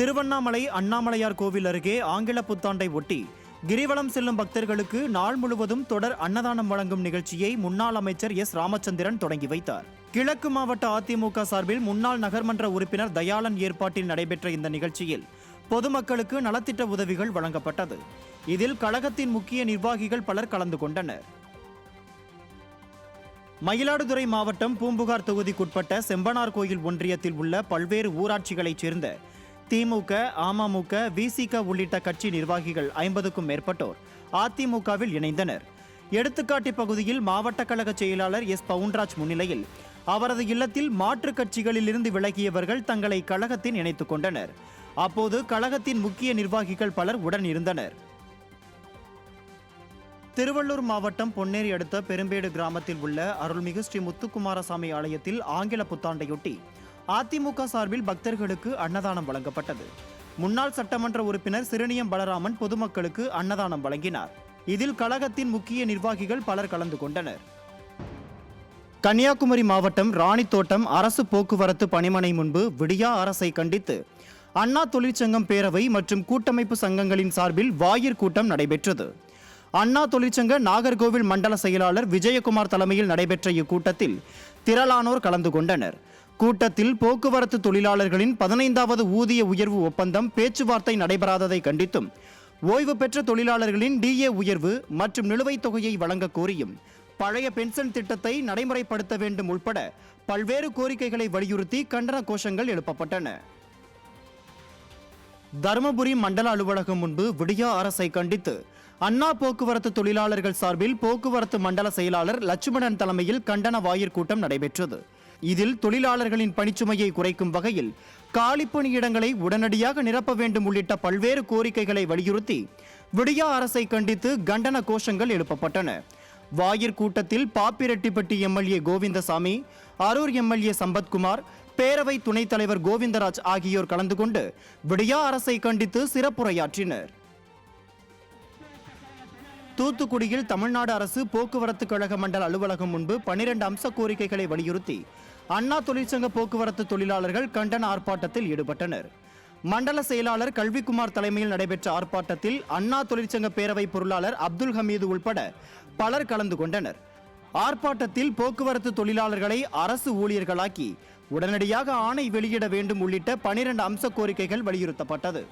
திருவண்ணாமலை அண்ணாமலையார் கோவில் அருகே ஆங்கில புத்தாண்டை ஒட்டி கிரிவலம் செல்லும் பக்தர்களுக்கு நாள் முழுவதும் தொடர் அன்னதானம் வழங்கும் நிகழ்ச்சியை முன்னாள் அமைச்சர் எஸ் ராமச்சந்திரன் தொடங்கி வைத்தார். கிழக்கு மாவட்ட அதிமுக சார்பில் முன்னாள் நகர்மன்ற உறுப்பினர் தயாளன் ஏற்பாட்டில் நடைபெற்ற இந்த நிகழ்ச்சியில் பொதுமக்களுக்கு நலத்திட்ட உதவிகள் வழங்கப்பட்டது. இதில் கழகத்தின் முக்கிய நிர்வாகிகள் பலர் கலந்து கொண்டனர். மயிலாடுதுறை மாவட்டம் பூம்புகார் தொகுதிக்குட்பட்ட செம்பனார் கோயில் ஒன்றியத்தில் உள்ள பல்வேறு ஊராட்சிகளைச் சேர்ந்த திமுக, அமமுக, விசிக உள்ளிட்ட கட்சி நிர்வாகிகள் 50க்கும் மேற்பட்டோர் அதிமுகவில் இணைந்தனர். எடுத்துக்காட்டி பகுதியில் மாவட்ட கழக செயலாளர் எஸ் பவுன்ராஜ் முன்னிலையில் அவரது இல்லத்தில் மாற்றுக் கட்சிகளிலிருந்து விலகியவர்கள் தங்களை கழகத்தில் இணைத்துக் கொண்டனர். அப்போது கழகத்தின் முக்கிய நிர்வாகிகள் பலர் உடன் இருந்தனர். திருவள்ளூர் மாவட்டம் பொன்னேரி அடுத்த பெரும்பேடு கிராமத்தில் உள்ள அருள்மிகு ஸ்ரீ முத்துக்குமாரசாமி ஆலயத்தில் ஆங்கில புத்தாண்டையொட்டி அதிமுக சார்பில் பக்தர்களுக்கு அன்னதானம் வழங்கப்பட்டது. முன்னாள் சட்டமன்ற உறுப்பினர் சிறுனியம் பலராமன் பொதுமக்களுக்கு அன்னதானம் வழங்கினார். இதில் கழகத்தின் முக்கிய நிர்வாகிகள் பலர் கலந்து கொண்டனர். கன்னியாகுமரி மாவட்டம் ராணித்தோட்டம் அரசு போக்குவரத்து பணிமனை முன்பு விடியா அரசை கண்டித்து அண்ணா தொழிற்சங்கம் பேரவை மற்றும் கூட்டமைப்பு சங்கங்களின் சார்பில் வாயிற் கூட்டம் நடைபெற்றது. அண்ணா தொழிற்சங்க நாகர்கோவில் மண்டல செயலாளர் விஜயகுமார் தலைமையில் நடைபெற்ற இக்கூட்டத்தில் திரளானோர் கலந்து கொண்டனர். கூட்டத்தில் போக்குவரத்து தொழிலாளர்களின் 15வது ஊதிய உயர்வு ஒப்பந்தம் பேச்சுவார்த்தை நடைபெறாததை கண்டித்தும், ஓய்வு பெற்ற தொழிலாளர்களின் டிஏ உயர்வு மற்றும் நிலுவைத் தொகையை வழங்க கோரியும், பழைய பென்ஷன் திட்டத்தை நடைமுறைப்படுத்த வேண்டும் உள்பட பல்வேறு கோரிக்கைகளை வலியுறுத்தி கண்டன கோஷங்கள் எழுப்பப்பட்டன. தருமபுரி மண்டல அலுவலகம் முன்பு விடியா அரசை கண்டித்து அண்ணா போக்குவரத்து தொழிலாளர்கள் சார்பில் போக்குவரத்து மண்டல செயலாளர் லட்சுமணன் தலைமையில் கண்டன வாயிற் கூட்டம் நடைபெற்றது. இதில் தொழிலாளர்களின் பணிச்சுமையை குறைக்கும் வகையில் காலிப்பணியிடங்களை உடனடியாக நிரப்ப வேண்டும் உள்ளிட்ட பல்வேறு கோரிக்கைகளை வலியுறுத்தி விடியா அரசை கண்டித்து கண்டன கோஷங்கள் எழுப்பப்பட்டன. வாயிற் கூட்டத்தில் பாப்பிரெட்டிப்பட்டி எம்எல்ஏ கோவிந்தசாமி, அரூர் எம்எல்ஏ சம்பத்குமார், பேரவை துணைத் தலைவர் கோவிந்தராஜ் ஆகியோர் கலந்து கொண்டு விடியா அரசை கண்டித்து சிறப்புரையாற்றினர். தூத்துக்குடியில் தமிழ்நாடு அரசு போக்குவரத்து கழக மண்டல அலுவலகம் முன்பு 12 அம்ச கோரிக்கைகளை வலியுறுத்தி அண்ணா தொழிற்சங்க போக்குவரத்து தொழிலாளர்கள் கண்டன ஆர்ப்பாட்டத்தில் ஈடுபட்டனர். மண்டல செயலாளர் கல்விக்குமார் தலைமையில் நடைபெற்ற ஆர்ப்பாட்டத்தில் அண்ணா தொழிற்சங்க பேரவை பொருளாளர் அப்துல் ஹமீது உள்பட பலர் கலந்து கொண்டனர். ஆர்ப்பாட்டத்தில் போக்குவரத்து தொழிலாளர்களை அரசு ஊழியர்களாக்கி உடனடியாக ஆணை வெளியிட வேண்டும் உள்ளிட்ட 12 அம்ச கோரிக்கைகள் வலியுறுத்தப்பட்டது.